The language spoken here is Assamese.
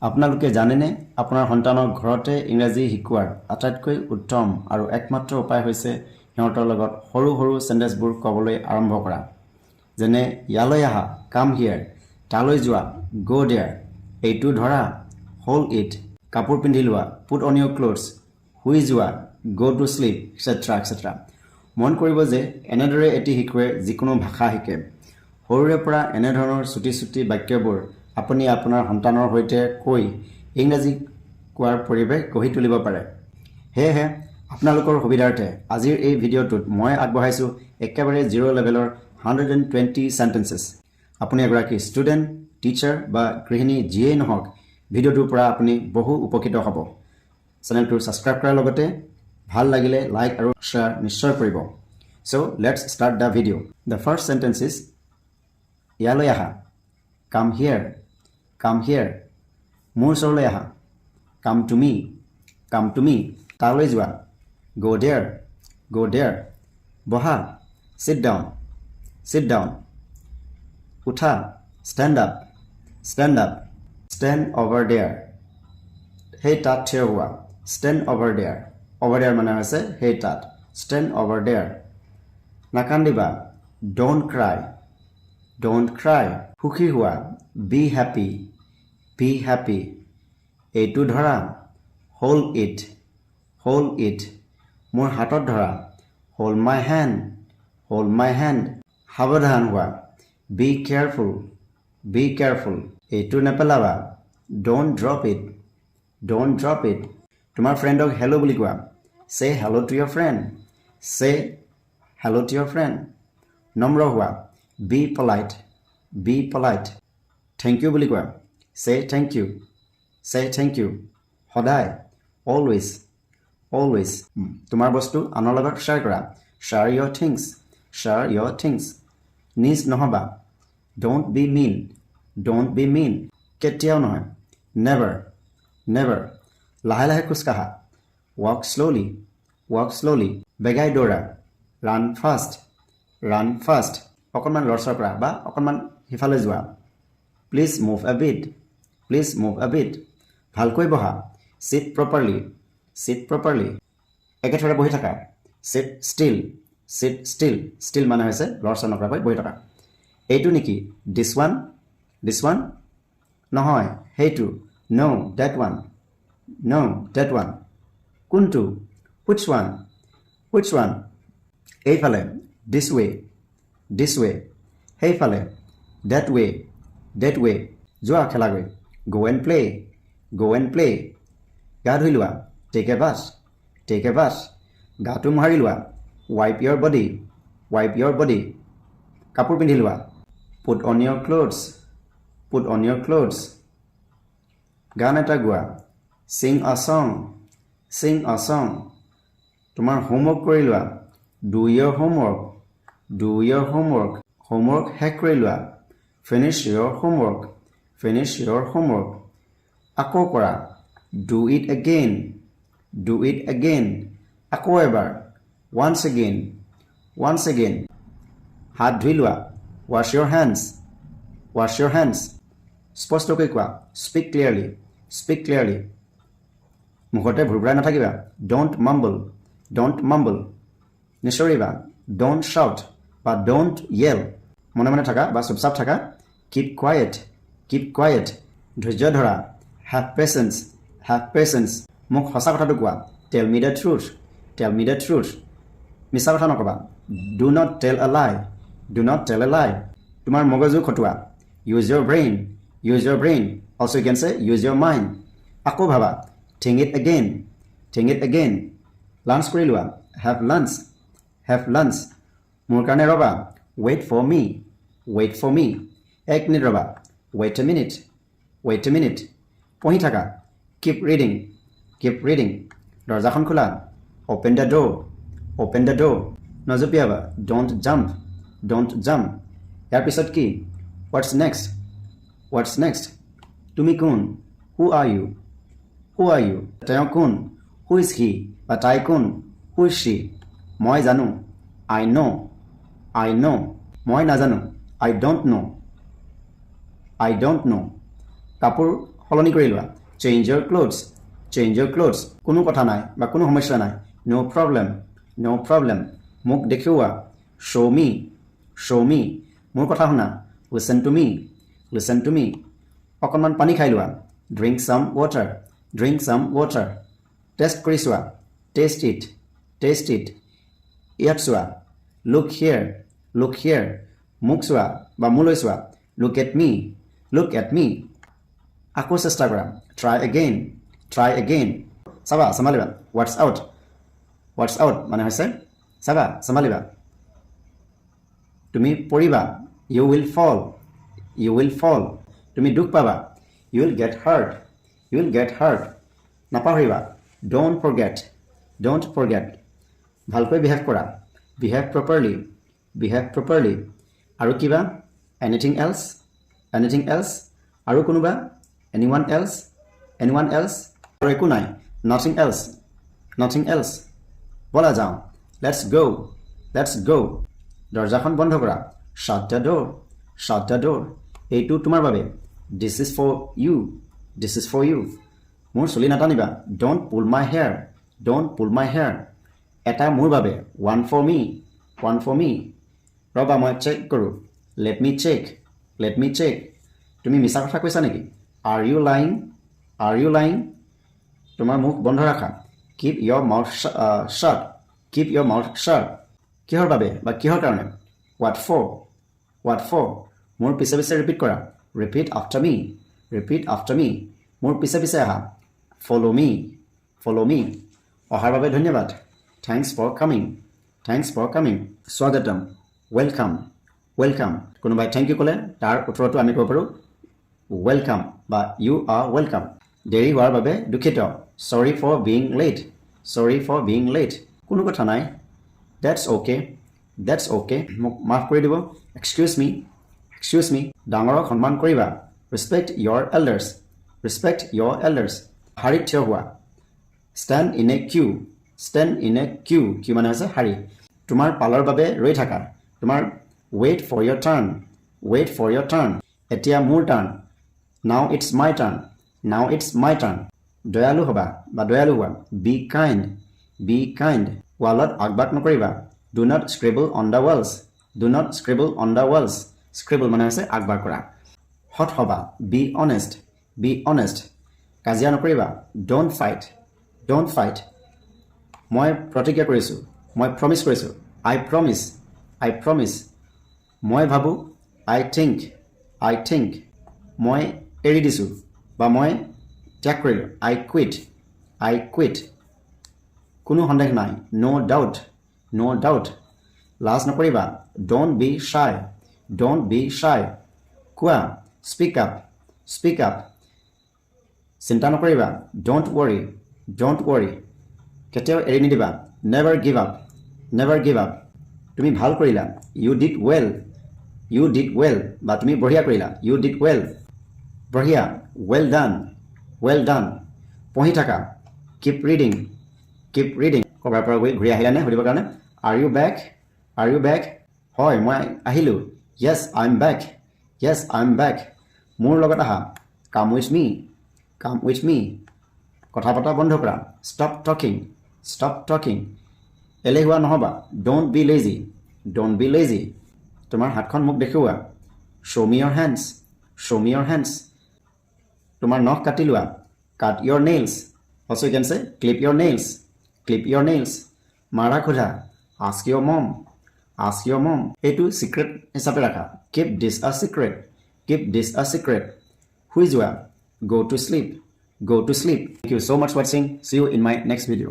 আপোনালোকে জানেনে আপোনাৰ সন্তানক ঘৰতে ইংৰাজী শিকোৱাৰ আটাইতকৈ উত্তম আৰু একমাত্ৰ উপায় হৈছে সিহঁতৰ লগত সৰু সৰু সেন্টেন্সবোৰ ক'বলৈ আৰম্ভ কৰা যেনে ইয়ালৈ আহা কাম হিয়াৰ তালৈ যোৱা গো দেয়াৰ এইটো ধৰা হোল্ড ইট কাপোৰ পিন্ধি লোৱা পুট অন ইউৰ ক্লোথছ শুই যোৱা go to sleep etcetera etcetera মন কৰিব যে এনেদৰে এটি শিশুৱে যিকোনো ভাষা শিকে সৰুৰে পৰা এনেধৰণৰ চুটি চুটি বাক্যবোৰ আপুনি আপোনাৰ সন্তানৰ সৈতে কৈ ইংৰাজী কোৱাৰ পৰিৱেশ গঢ়ি তুলিব পাৰে হেহে আপোনালোকৰ সুবিধাৰ্থে আজিৰ এই ভিডিঅ'টোত মই আগবঢ়াইছো একেবাৰে জিৰ' লেভেলৰ 120 সেন্টেন্সেছ আপুনি এগৰাকী ষ্টুডেণ্ট টিচাৰ বা গৃহিণী যিয়েই নহওক ভিডিঅ'টোৰ পৰা আপুনি বহু উপকৃত হ'ব চেনেলটো সাবস্ক্ৰাইব কৰাৰ লগতে ভাল লাগিলে লাইক আৰু শ্বেয়াৰ নিশ্চয় কৰিব so let's start the video the first sentence is ইয়ালৈ আহা come here মোৰ ওচৰলৈ আহা come to me তালৈ যোৱা go there বহা sit down উঠা stand up stand over there সেই তাত থিয় হোৱা stand over there মানে হৈছে সেই তাত stand over there নাকান্দিবা don't cry সুখী হোৱা be happy এইটো ধৰা hold it মোৰ হাতত ধৰা hold my hand সাৱধান হোৱা be careful এইটো নেপেলাবা don't drop it তোমাৰ ফ্ৰেণ্ডক হেল্ল' বুলি কোৱা say hello to your friend নম্ৰ হোৱা be polite thank you বুলি কোৱা say thank you সদায় always তোমাৰ বস্তু আনৰ লগত শ্বেয়াৰ কৰা share your things নিজ নহবা don't be mean কেতিয়াও নহয় never লাহে লাহে খোজ কাঢ়া walk slowly বেগাই দৌৰা run fast অকণমান লৰচৰ কৰা বা অকণমান হিফালে যোৱা please move a bit ভালকৈ বহা sit properly একেথৰে বহি থাকা sit still মানে হৈছে লৰচৰ নকৰাকৈ বহি থকা এইটো নেকি this one নহয় সেইটো no that one কোনটো which one এইফালে this way সেইফালে that way যোৱা খেলাগৈ go and play গা ধুই লোৱা take a bath গাটো মোহাৰি লোৱা wipe your body কাপোৰ পিন্ধি লোৱা put on your clothes গান এটা গোৱা sing a song তোমাৰ হোমৱৰ্ক কৰি লোৱা do your homework শেষ কৰি লোৱা finish your homework আকৌ কৰা do it again আকৌ এবাৰ once again হাত ধুই লোৱা wash your hands স্পষ্টকৈ কোৱা speak clearly মুখতে ভুৰভুৰাই নাথাকিবা don't mumble নিচৰিবা don't shout বা don't yell মনে থাকা বা চুপচাপ থাকা keep quiet ধৈৰ্য ধৰা have patience মোক সঁচা কথাটো কোৱা tell me the truth মিছা কথা নকবা do not tell a lie তোমাৰ মগজু খটুৱা use your brain also you can say use your mind আকৌ ভাবা think it again lunch কৰি লোৱা have lunch মোৰ কাৰণে ৰবা wait for me এক মিনিট ৰবা wait a minute পঢ়ি থাকা keep reading দৰজাখন খোলা open the door নজপিয়াবা don't jump ইয়াৰ পিছত কি what's next তুমি কোন who are you তেওঁ কোন who is he বা তাই কোন who is she মই জানো I know মই নাজানো I don't know কাপোৰ সলনি কৰি লোৱা change your clothes change your clothes কোনো কথা নাই বা কোনো সমস্যা নাই no problem no problem মোক দেখুওৱা show me মোৰ কথা শুনা listen to me অকণমান পানী খাই লোৱা drink some water test কৰি চোৱা taste it ইয়াত চোৱা look here মোক চোৱা বা মোলৈ চোৱা look at me আকৌ চেষ্টা কৰা try again চাবা চম্ভালিবা what's out মানে হৈছে চাবা চম্ভালিবা তুমি পৰিবা you will fall তুমি দুখ পাবা you will get hurt নাপাহৰিবা don't forget ভালকৈ behave কৰা behave properly আৰু কিবা anything else আৰু কোনোবা anyone else আৰু একো নাই nothing else বলা যাওঁ let's go দৰজাখন বন্ধ কৰা shut the door এইটো তোমাৰ বাবে this is for you মোৰ চুলি নাটানিবা don't pull my hair এটা মোৰ বাবে one for me ৰবা মই চেক কৰোঁ let me check তুমি মিছা কথা কৈছা নেকি are you lying তোমাৰ মুখ বন্ধ ৰাখা keep your mouth shut কিহৰ বাবে বা কিহৰ কাৰণে what for মোৰ পিছে পিছে ৰিপিট কৰা repeat after me মোৰ পিছে পিছে আহা follow me অহাৰ বাবে ধন্যবাদ thanks for coming স্বাগতম welcome কোনোবাই thank you ক'লে তাৰ উত্তৰটো আমি ক'ব পাৰোঁ welcome বা you are welcome দেৰি হোৱাৰ বাবে দুখিত sorry for being late কোনো কথা নাই that's okay মোক মাফ কৰি দিব excuse me ডাঙৰক সন্মান কৰিবা respect your elders শাৰীত থিয় হোৱা stand in a queue মানে হৈছে শাৰী তোমাৰ পালৰ বাবে ৰৈ থাকা তোমাৰ wait for your turn এতিয়া মোৰ টাৰ্ণ now it's my turn দয়ালু হবা বা দয়ালু হোৱা be kind ৱালত আগবাগ নকৰিবা do not scribble on the walls scribble মানে হৈছে আগবাগ কৰা হট হবা be honest কাজিয়া নকৰিবা don't fight মই প্ৰতিজ্ঞা কৰিছোঁ মই প্ৰমিছ কৰিছোঁ I promise মই ভাবোঁ I think মই এৰি দিছোঁ বা মই ত্যাগ কৰিলোঁ I quit কোনো সন্দেহ নাই no doubt লাজ নকৰিবা don't be shy কোৱা speak up চিন্তা নকৰিবা don't worry কেতিয়াও এৰি নিদিবা never give up তুমি ভাল কৰিলা you did well বা তুমি বঢ়িয়া কৰিলা you did well বঢ়িয়া well done পঢ়ি থাকা keep reading ক'ৰবাৰ পৰা গৈ ঘূৰি আহিলা নে সুধিবৰ কাৰণে are you back হয় মই আহিলোঁ yes I'm back মোৰ লগত আহা come with me কথা পতা বন্ধ কৰা stop talking এলেহুৱা নহবা don't be lazy তোমাৰ হাতখন মোক দেখুওৱা show me your hands তোমাৰ নখ কাটি লোৱা cut your nails also you can say clip your nails মাৰা খোজা ask your mom এইটো secret হিচাপে ৰাখা keep this a secret শুই যোৱা go to sleep thank you so much for watching see you in my next video